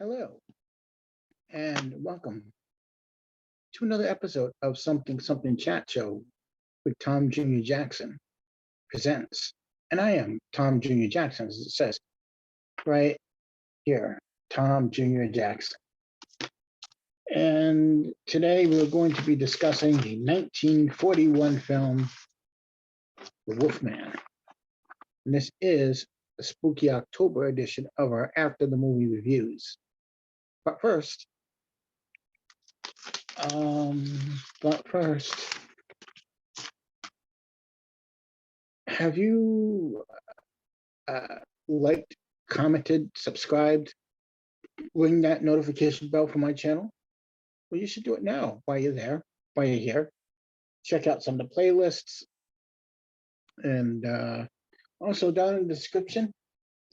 Hello, and welcome to another episode of Something Something Chat Show with Tom Jr. Jackson presents. And I am Tom Jr. Jackson, as it says right here, Tom Jr. Jackson. And today we're going to be discussing the 1941 film, The Wolfman. And this is the spooky October edition of our After the Movie reviews. But first, have you liked, commented, subscribed, ring that notification bell for my channel? Well, you should do it now while you're there, while you're here. Check out some of the playlists. And also down in the description,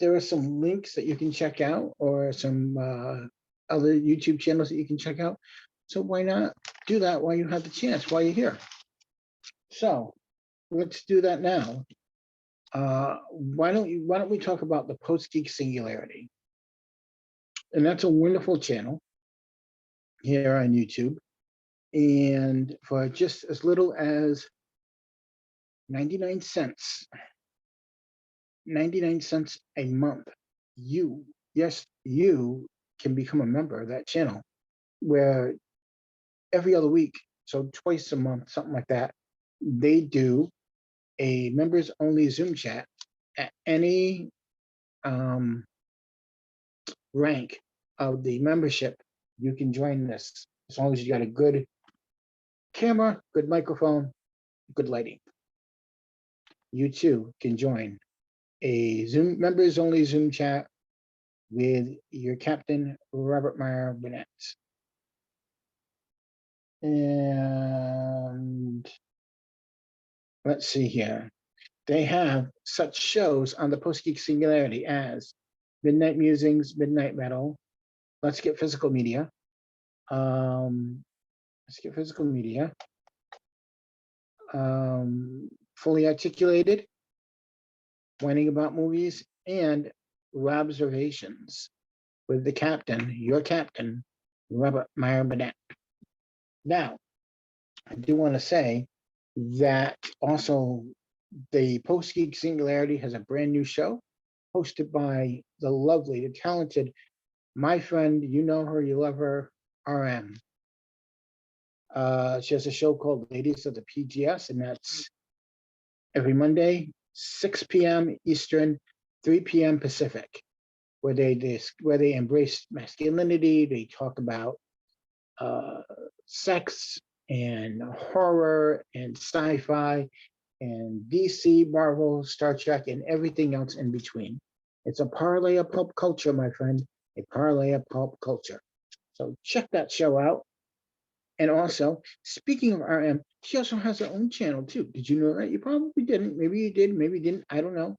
there are some links that you can check out or some other YouTube channels that you can check out. So why not do that while you have the chance, while you're here? So let's do that now. Why don't we talk about the Post-Geek Singularity? And that's a wonderful channel here on YouTube. And for just as little as 99 cents, 99 cents a month, you can become a member of that channel, where every other week, so twice a month, something like that, they do a members only Zoom chat at any rank of the membership. You can join this as long as you got a good camera, good microphone, good lighting. You too can join a Zoom members only Zoom chat with your captain, Robert Meyer Burnett. And let's see here. They have such shows on the Post-Geek Singularity as Midnight Musings, Midnight Metal, Let's Get Physical Media, Fully Articulated, Whining About Movies, and Robservations with the captain, your captain, Robert Meyer Burnett. Now, I do want to say that also the Post-Geek Singularity has a brand new show hosted by the lovely, the talented, my friend, you know her, you love her, RM. She has a show called Ladies of the PGS, and that's every Monday, 6 p.m. Eastern, 3 p.m. Pacific, where they embrace masculinity. They talk about sex and horror and sci-fi and DC, Marvel, Star Trek, and everything else in between. It's a parlay of pulp culture, my friend, a parlay of pulp culture. So check that show out. And also, speaking of RM, she also has her own channel too. Did you know that? You probably didn't. Maybe you did, maybe you didn't. I don't know.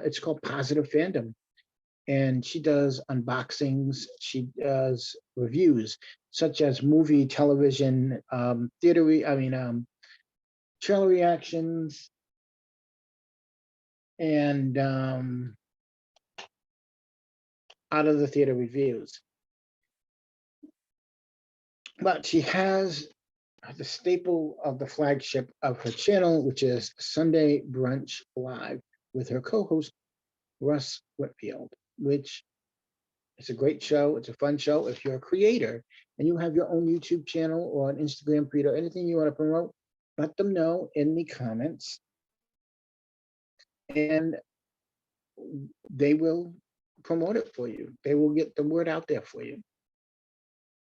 It's called Positive Fandom. And she does unboxings. She does reviews, such as movie, television, trailer reactions, and out of the theater reviews. But she has the staple of the flagship of her channel, which is Sunday Brunch Live with her co-host, Russ Whitfield, which is a great show. It's a fun show. If you're a creator and you have your own YouTube channel or an Instagram feed or anything you want to promote, let them know in the comments. And they will promote it for you. They will get the word out there for you.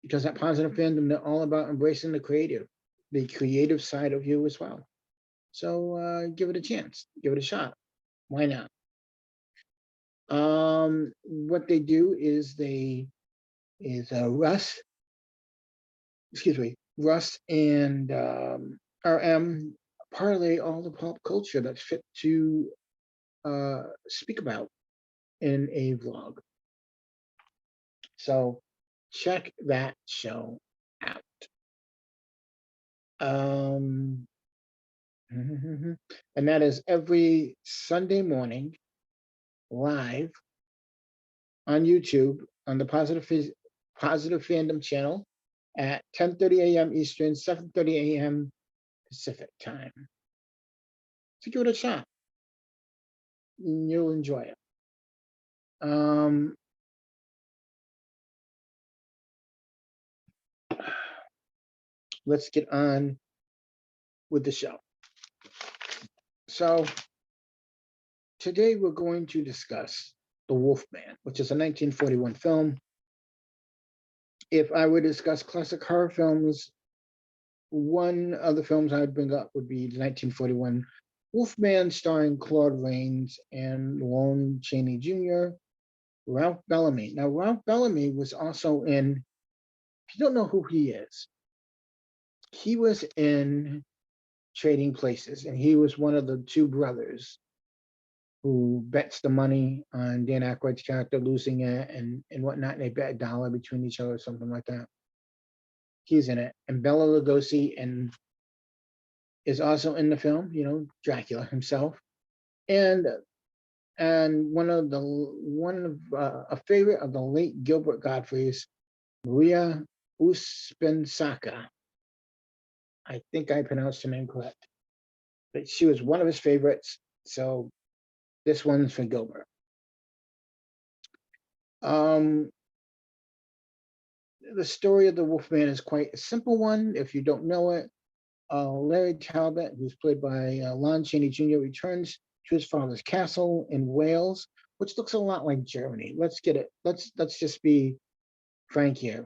Because at Positive Fandom, they're all about embracing the creative side of you as well. So give it a chance, give it a shot. Why not? What they do is Russ and RM parlay all the pop culture that's fit to speak about in a vlog. So check that show out. And that is every Sunday morning live on YouTube on the Positive Fandom channel at 10:30 a.m. Eastern, 7:30 a.m. Pacific time. So give it a shot. You'll enjoy it. Let's get on with the show. So today we're going to discuss The Wolfman, which is a 1941 film. If I were to discuss classic horror films, one of the films I'd bring up would be the 1941 Wolfman, starring Claude Rains and Lon Chaney Jr., Ralph Bellamy. Now, Ralph Bellamy was also in, if you don't know who he is, he was in Trading Places, and he was one of the two brothers who bets the money on Dan Aykroyd's character losing it and whatnot, and they bet $1 between each other or something like that. He's in it. And Bela Lugosi is also in the film, Dracula himself. And a favorite of the late Gilbert Gottfried's, Maria Uspensaka. I think I pronounced her name correct. But she was one of his favorites, so this one's for Gilbert. The story of the Wolfman is quite a simple one. If you don't know it, Larry Talbot, who's played by Lon Chaney Jr., returns to his father's castle in Wales, which looks a lot like Germany. Let's just be frank here.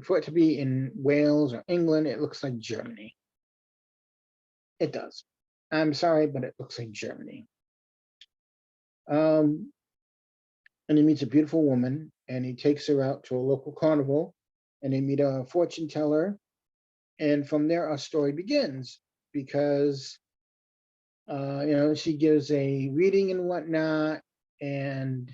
For it to be in Wales or England, it looks like Germany. It does. I'm sorry, but it looks like Germany. And he meets a beautiful woman, and he takes her out to a local carnival, and they meet a fortune teller. And from there, our story begins, because she gives a reading and whatnot, and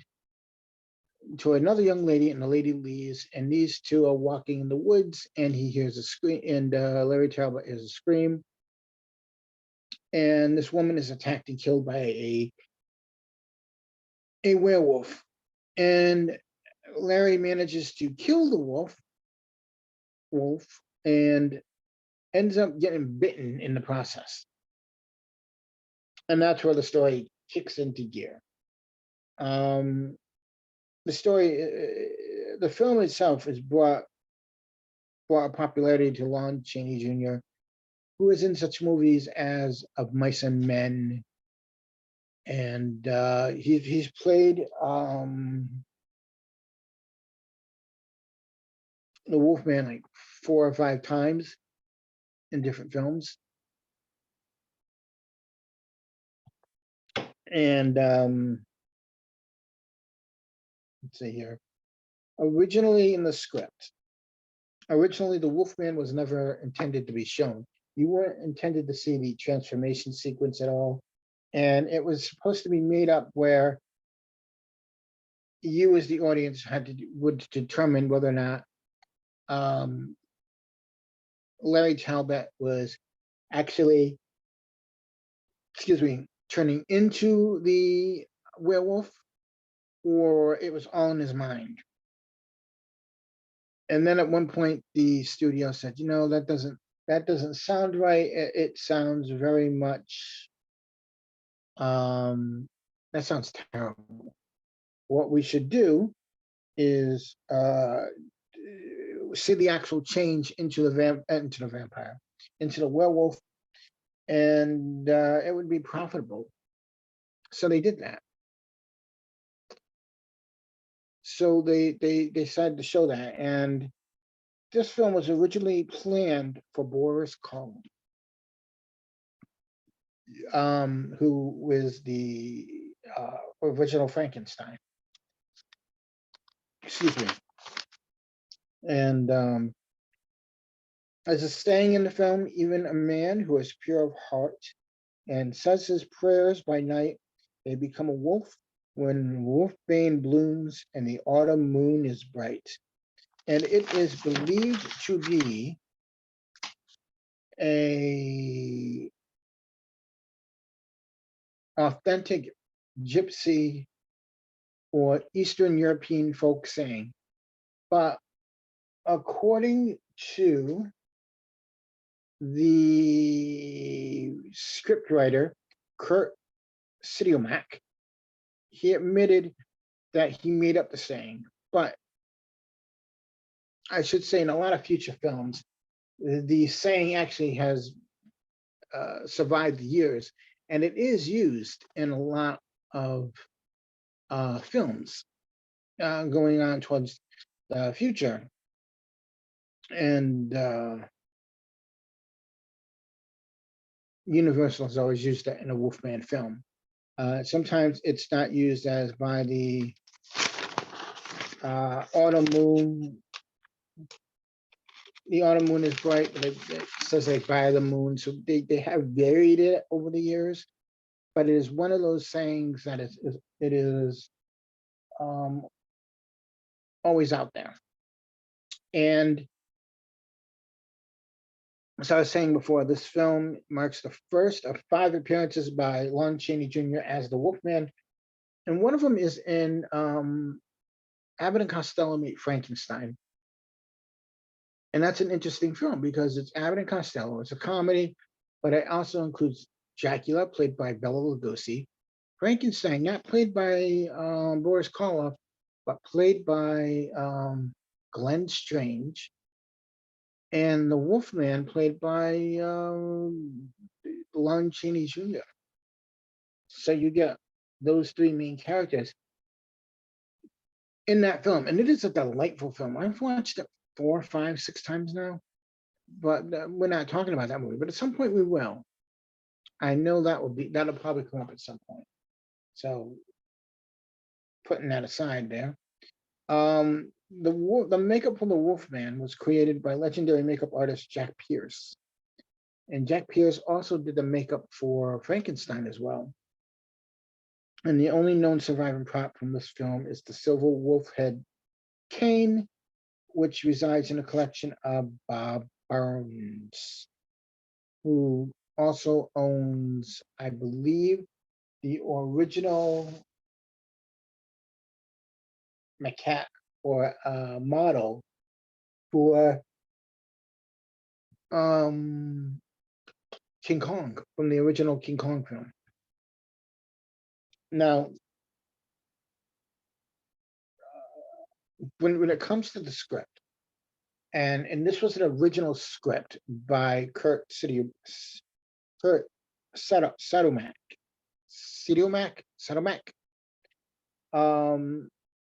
to another young lady, and the lady leaves, and these two are walking in the woods, and he hears a scream, and Larry Talbot hears a scream, and this woman is attacked and killed by a werewolf, and Larry manages to kill the wolf, and ends up getting bitten in the process. And that's where the story kicks into gear. The film itself has brought popularity to Lon Chaney Jr., who is in such movies as Of Mice and Men, and he's played the Wolfman like 4 or 5 times in different films. And let's see here. Originally, the Wolfman was never intended to be shown. You weren't intended to see the transformation sequence at all. And it was supposed to be made up where you as the audience would determine whether or not Larry Talbot was actually, turning into the werewolf, or it was all in his mind. And then at one point, the studio said, that doesn't sound right. It sounds very much, that sounds terrible. What we should do is see the actual change into the werewolf, and it would be profitable. So they did that. So they decided to show that, and this film was originally planned for Boris Karloff, who was the original Frankenstein. Excuse me. And as a saying in the film, even a man who is pure of heart and says his prayers by night may become a wolf when wolfbane blooms and the autumn moon is bright. And it is believed to be a authentic gypsy or Eastern European folk saying. But according to the scriptwriter, Kurt Siodmak, he admitted that he made up the saying. But I should say, in a lot of future films, the saying actually has survived the years, and it is used in a lot of films going on towards the future. And Universal has always used that in a Wolfman film. Sometimes it's not used as by the autumn moon. The autumn moon is bright, but it says like by the moon. So they have varied it over the years, but it is one of those sayings that it is always out there. And as I was saying before, this film marks the first of 5 appearances by Lon Chaney Jr. as the Wolfman, and one of them is in Abbott and Costello Meet Frankenstein. And that's an interesting film because it's Abbott and Costello. It's a comedy, but it also includes Dracula, played by Bela Lugosi, Frankenstein, not played by Boris Karloff, but played by Glenn Strange, and the Wolfman, played by Lon Chaney Jr. So you get those 3 main characters in that film, and it is a delightful film. I've watched it 4, 5, 6 times now, but we're not talking about that movie. But at some point we will. I know that'll probably come up at some point. So putting that aside there, the makeup for the Wolfman was created by legendary makeup artist Jack Pierce, and Jack Pierce also did the makeup for Frankenstein as well. And the only known surviving prop from this film is the silver wolf head cane, which resides in a collection of Bob Burns, who also owns, I believe, the original maquette or model for King Kong, from the original King Kong film. Now, when it comes to the script, and this was an original script by Kurt Siodmak.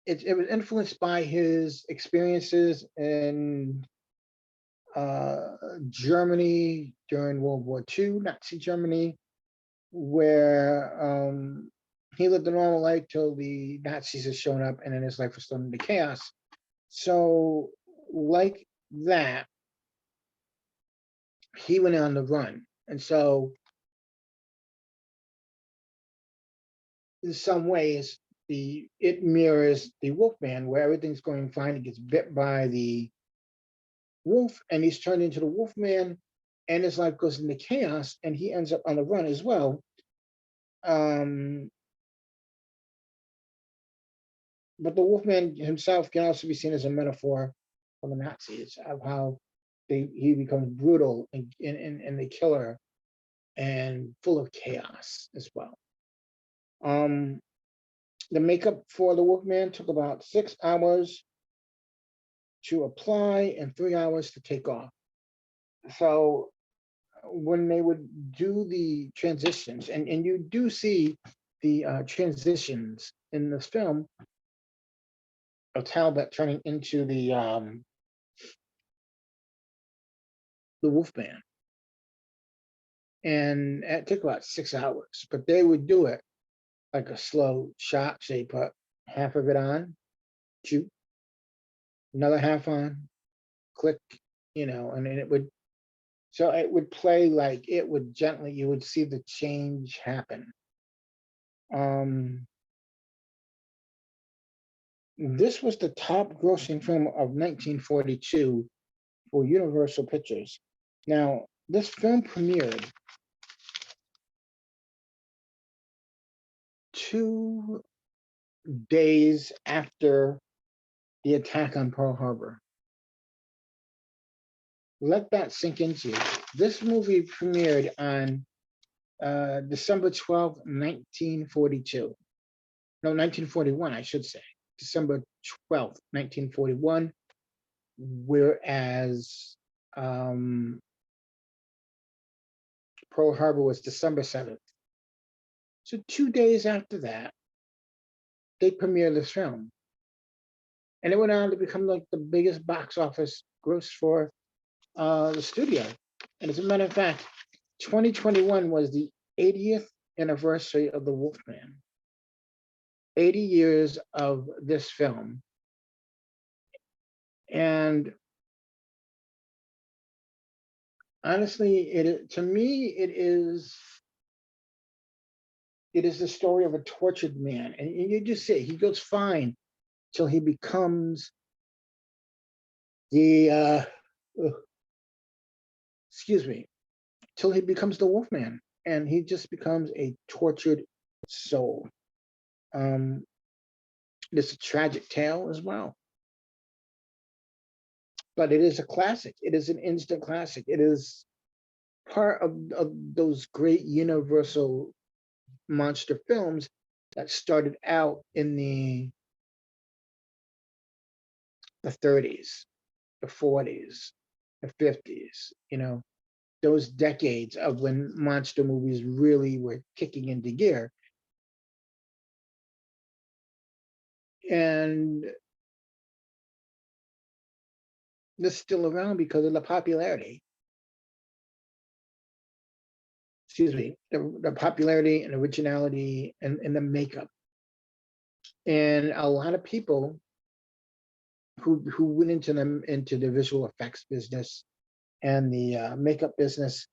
It was influenced by his experiences in Germany during World War II, Nazi Germany, where he lived a normal life till the Nazis had shown up, and then his life was thrown into chaos. So, like that, he went on the run, and so in some ways, it mirrors the Wolfman, where everything's going fine. He gets bit by the wolf, and he's turned into the Wolfman, and his life goes into chaos, and he ends up on the run as well. But the Wolfman himself can also be seen as a metaphor for the Nazis, of how he becomes brutal and the killer, and full of chaos as well. The makeup for the Wolfman took about 6 hours to apply and 3 hours to take off. So when they would do the transitions, and you do see the transitions in this film of Talbot turning into the Wolfman, and it took about 6 hours, but they would do it like a slow shot. So you put half of it on, shoot, another half on, click, and then it would play like it would gently, you would see the change happen. This was the top grossing film of 1942 for Universal Pictures. Now, this film premiered 2 days after the attack on Pearl Harbor. Let that sink into you. This movie premiered on December 12th, 1942. No, 1941, I should say. December 12th, 1941. Whereas Pearl Harbor was December 7th. So 2 days after that, they premiered this film. And it went on to become like the biggest box office gross for the studio. And as a matter of fact, 2021 was the 80th anniversary of the Wolfman. 80 years of this film. And honestly, to me, it is the story of a tortured man. And you just say he goes fine till he becomes the excuse me, till he becomes the Wolfman, and he just becomes a tortured soul. It's a tragic tale as well, but it is a classic. It is an instant classic. It is part of those great universal monster films that started out in the 30s, the 40s, the 50s, those decades of when monster movies really were kicking into gear. And they're still around because of the popularity. Excuse me, the popularity and originality and the makeup. And a lot of people who went into the visual effects business and the makeup business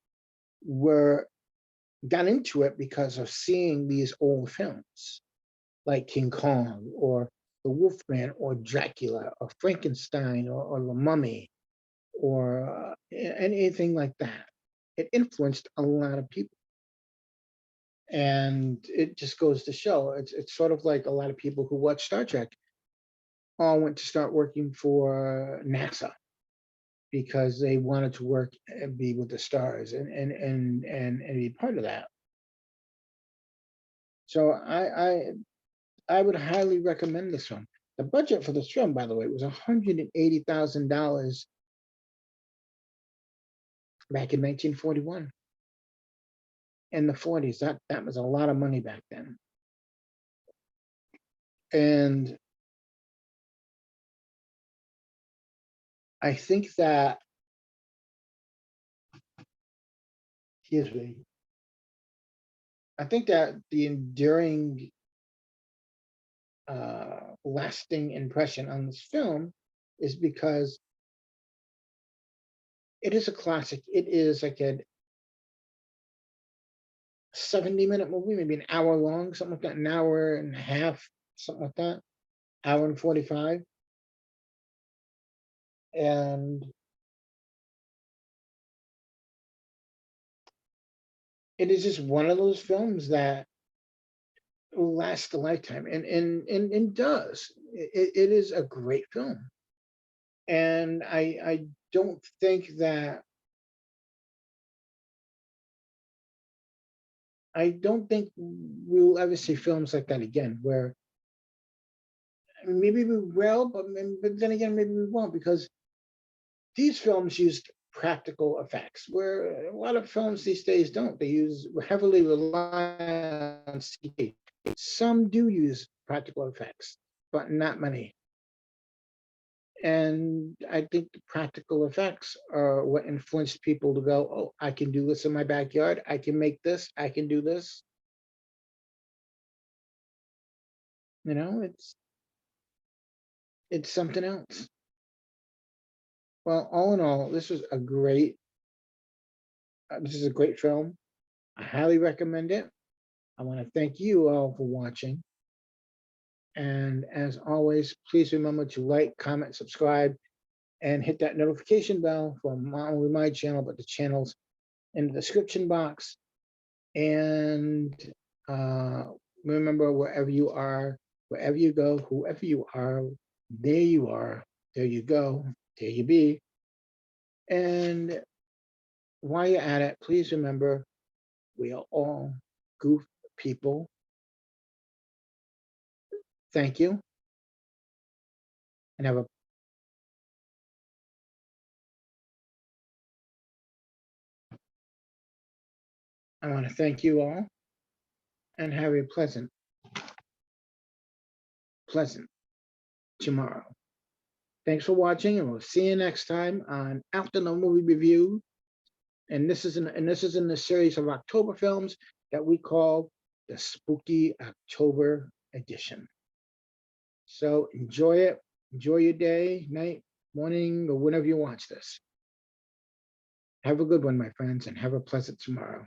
got into it because of seeing these old films like King Kong or the Wolfman or Dracula or Frankenstein or The Mummy or anything like that. It influenced a lot of people. And it just goes to show, it's sort of like a lot of people who watch Star Trek all went to start working for NASA because they wanted to work and be with the stars and be part of that. So I would highly recommend this film. The budget for this film, by the way, was $180,000 back in 1941. In the 40s, that was a lot of money back then. And I think that, excuse me, I think that the enduring, lasting impression on this film is because it is a classic. It is like a 70-minute movie, maybe an hour long, something like that, an hour and a half, something like that, hour and 45. And it is just one of those films that will last a lifetime, and does. It is a great film. And I don't think that we'll ever see films like that again, where maybe we will, but then again, maybe we won't, because these films used practical effects, where a lot of films these days don't. They heavily rely on CG. Some do use practical effects, but not many. And I think the practical effects are what influenced people to go, oh, I can do this in my backyard. I can make this. I can do this. It's something else. Well, all in all, this is a great film. I highly recommend it. I want to thank you all for watching. And as always, please remember to like, comment, subscribe, and hit that notification bell for not only my channel, but the channels in the description box. And remember, wherever you are, wherever you go, whoever you are, there you are, there you go, there you be. And while you're at it, please remember we are all goof people. Thank you. And I want to thank you all and have a pleasant tomorrow. Thanks for watching, and we'll see you next time on After the Movie Review. And this is in the series of October films that we call the Spooky October Edition. So enjoy it. Enjoy your day, night, morning, or whenever you watch this. Have a good one, my friends, and have a pleasant tomorrow.